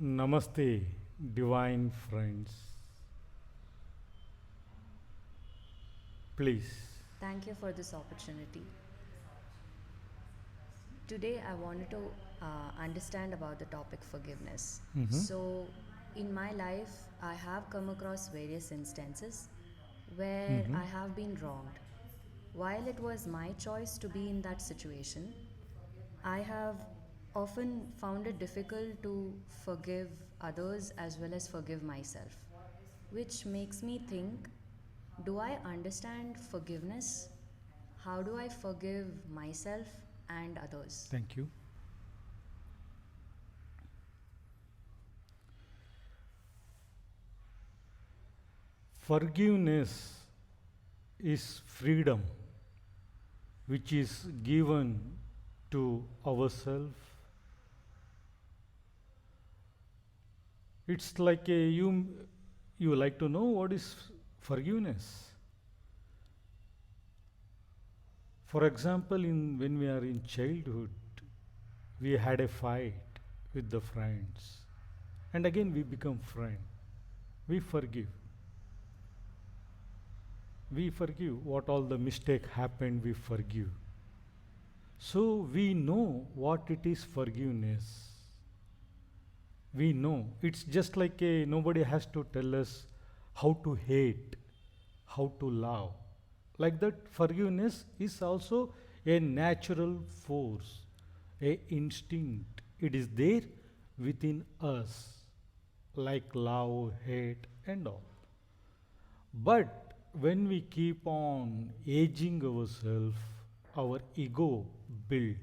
Namaste, divine friends. Please. Thank you for this opportunity. Today, I wanted to understand about the topic forgiveness. Mhm. In my life, I have come across various instances where Mhm. I have been wronged. While it was my choice to be in that situation, I have often found it difficult to forgive others as well as forgive myself, which makes me think, do I understand forgiveness? How do I forgive myself and others? Thank you. Forgiveness is freedom which is given to ourselves. It's like you like to know what is forgiveness. For example, in when we are in childhood, we had a fight with the friends, and again we become friend. We forgive. We forgive what all the mistake happened. We forgive. So we know what it is forgiveness. We know it's just like nobody has to tell us how to hate, how to love. Like that, forgiveness is also a natural force, a instinct. It is there within us, like love, hate, and all. But when we keep on aging ourselves, our ego build,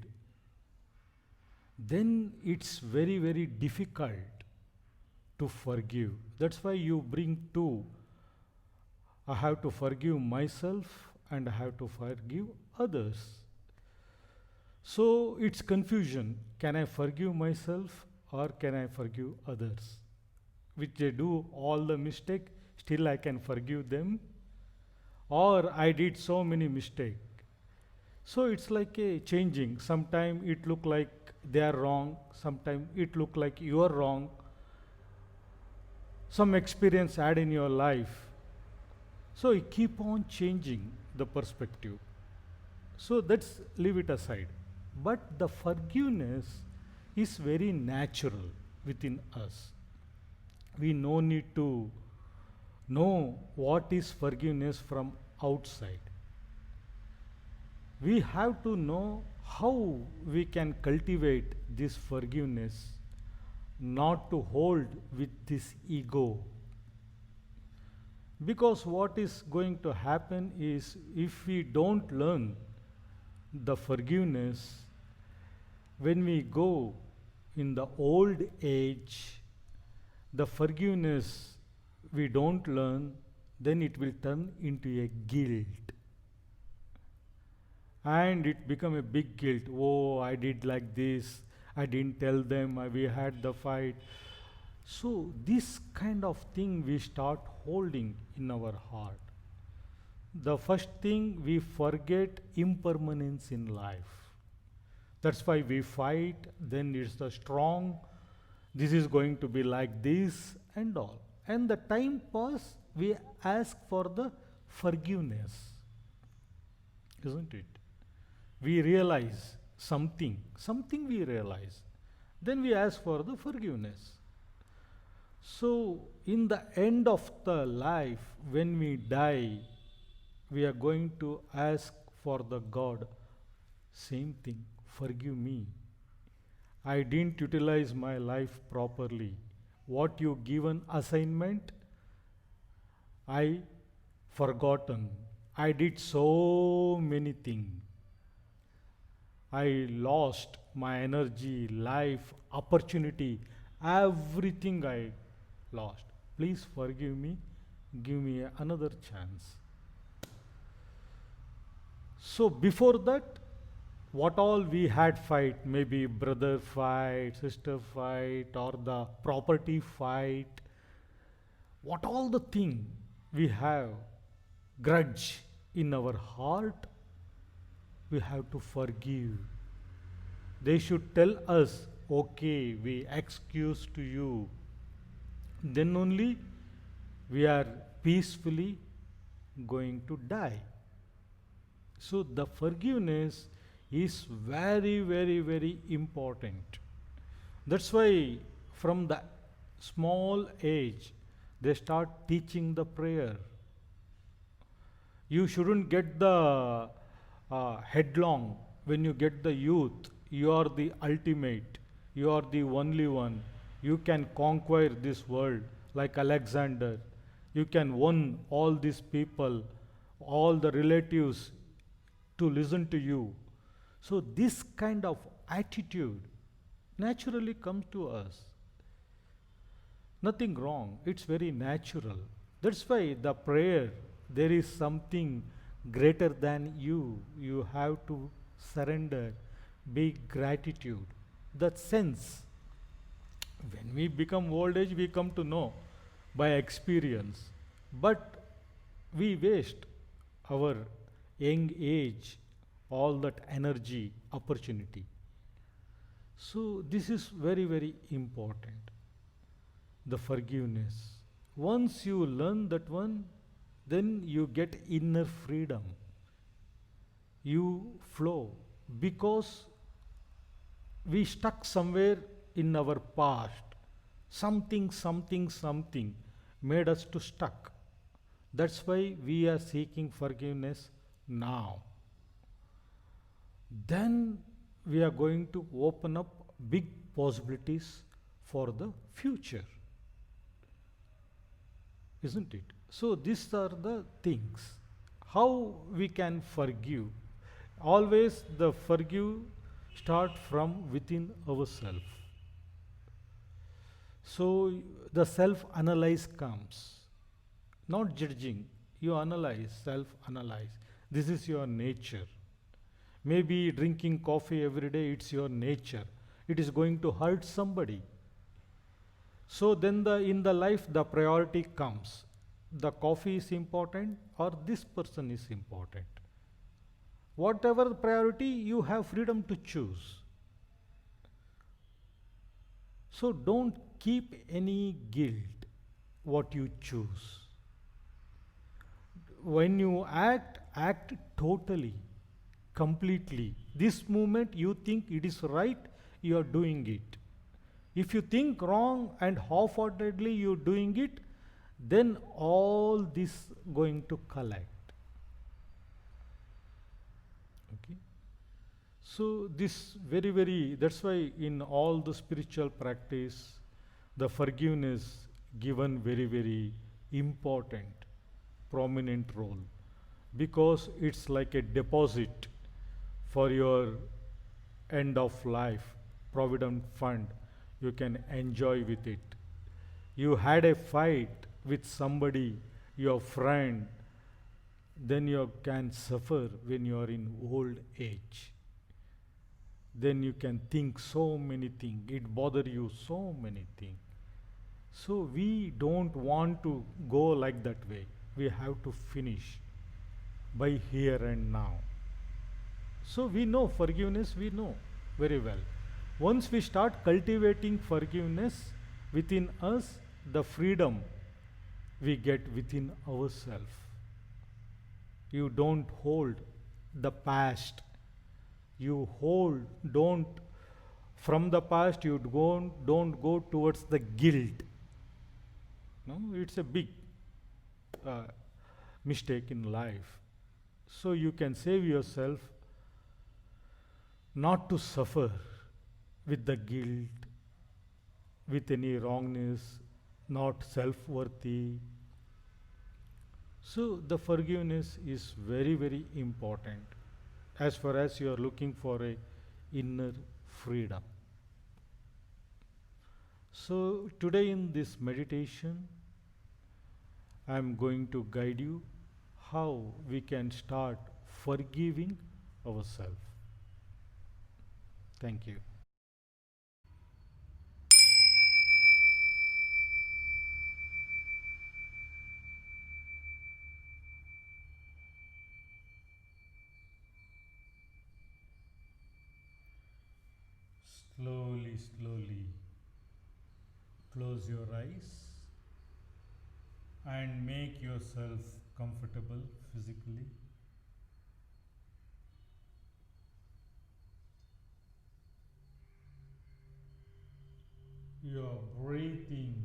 then it's very, very difficult to forgive. That's why you bring two. I have to forgive myself and I have to forgive others. So it's confusion. Can I forgive myself or can I forgive others? Which they do all the mistake, still I can forgive them, or I did so many mistake. So it's like a changing. Sometimes it look like they are wrong. Sometimes it look like you are wrong. Some experience add in your life. So you keep on changing the perspective. So let's leave it aside. But the forgiveness is very natural within us. We no need to know what is forgiveness from outside. We have to know how we can cultivate this forgiveness, not to hold with this ego. Because what is going to happen is if we don't learn the forgiveness, when we go in the old age, the forgiveness we don't learn, then it will turn into a guilt. And it become a big guilt. Oh, I did like this. I didn't tell them. We had the fight. So this kind of thing we start holding in our heart. The first thing we forget impermanence in life. That's why we fight. Then it's the strong. This is going to be like this and all. And the time pass, we ask for the forgiveness, isn't it? We realize something we realize. Then we ask for the forgiveness. So, in the end of the life, when we die, we are going to ask for the God, same thing, forgive me. I didn't utilize my life properly. What you given assignment, I forgotten. I did so many things. I lost my energy, life, opportunity, everything I lost. Please forgive me, give me another chance. So before that, what all we had fight, maybe brother fight, sister fight, or the property fight, what all the thing we have grudge in our heart, we have to forgive. They should tell us okay, we excuse to you, then only we are peacefully going to die. So the forgiveness is very, very, very important. That's why from the small age they start teaching the prayer. You shouldn't get the headlong when you get the youth. You are the ultimate. You are the only one. You can conquer this world like Alexander. You can win all these people, all the relatives to listen to you. So, this kind of attitude naturally comes to us. Nothing wrong, it's very natural. That's why the prayer, there is something greater than you. You have to surrender, be gratitude. That sense, when we become old age, we come to know by experience. But we waste our young age, all that energy, opportunity. So, this is very, very important. The forgiveness. Once you learn that one, then you get inner freedom. You flow because we stuck somewhere in our past. Something, something, something made us to stuck. That's why we are seeking forgiveness now. Then we are going to open up big possibilities for the future, isn't it? So these are the things. How we can forgive? Always the forgive start from within ourselves. So the self-analyze comes, not judging. You analyze, self-analyze. This is your nature. Maybe drinking coffee every day, it's your nature. It is going to hurt somebody. So then in the life the priority comes. The coffee is important or this person is important. Whatever the priority, you have freedom to choose. So don't keep any guilt what you choose. When you act, act totally, completely. This moment you think it is right, you are doing it. If you think wrong and half-heartedly you are doing it, then all this going to collect. Okay. So this very, very, that's why in all the spiritual practice, the forgiveness given very, very important, prominent role, because it's like a deposit for your end of life provident fund. You can enjoy with it. You had a fight with somebody, your friend, then you can suffer when you are in old age. Then you can think so many things, it bother you so many things. So we don't want to go like that way. We have to finish by here and now. So we know forgiveness, we know very well. Once we start cultivating forgiveness within us, the freedom we get within ourselves. You don't hold the past. You hold, don't, from the past you don't go towards the guilt. No, it's a big mistake in life. So you can save yourself not to suffer with the guilt, with any wrongness, not self-worthy. So the forgiveness is very, very important as far as you are looking for a inner freedom. So today in this meditation, I am going to guide you how we can start forgiving ourselves. Thank you. Slowly slowly close your eyes and make yourself comfortable physically. You are breathing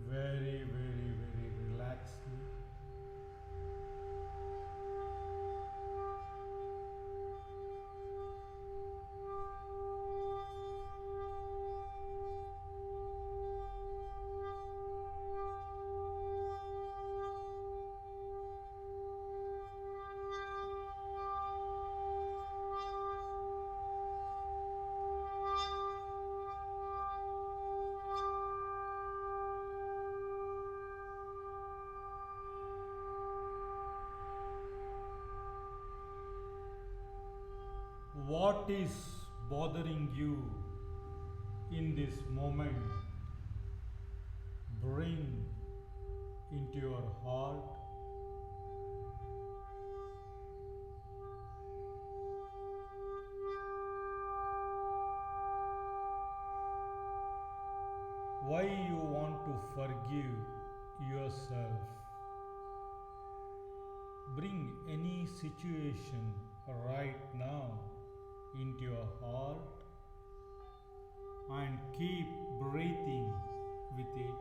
very relaxedly. What is bothering you in this moment? Bring into your heart. Why you want to forgive yourself? Bring any situation right now into your heart and keep breathing with it.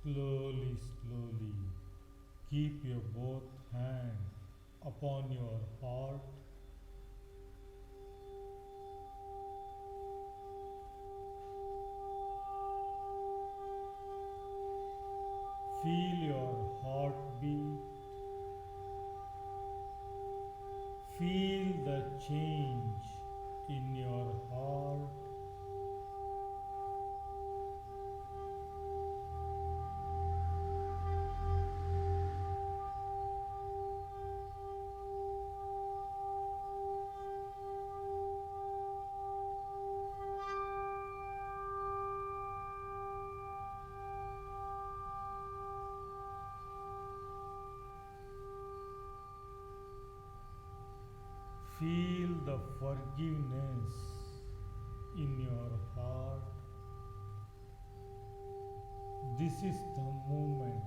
Slowly, slowly, keep your both hands upon your heart. Feel your heartbeat. Feel the change in your heart. Feel the forgiveness in your heart. This is the moment.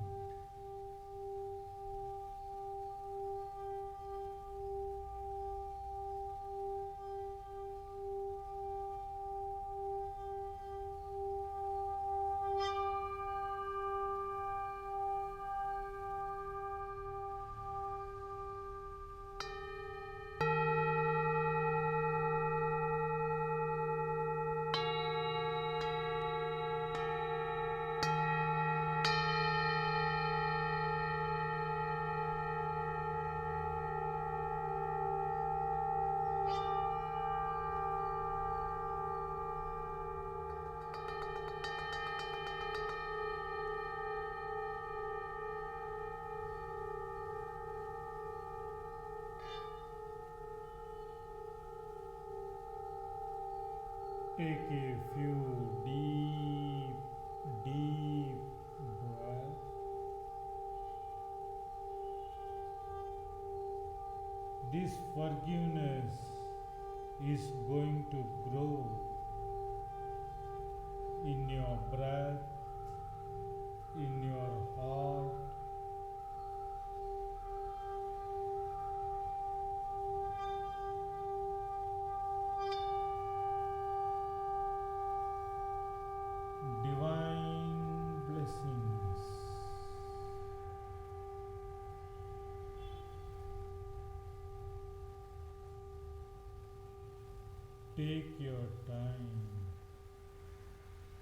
Take a few deep breaths. This forgiveness is going to grow in your breath, in your heart. Divine blessings. Take your time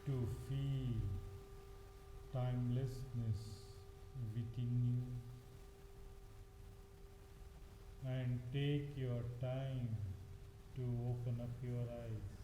to feel timelessness within you, and take your time to open up your eyes.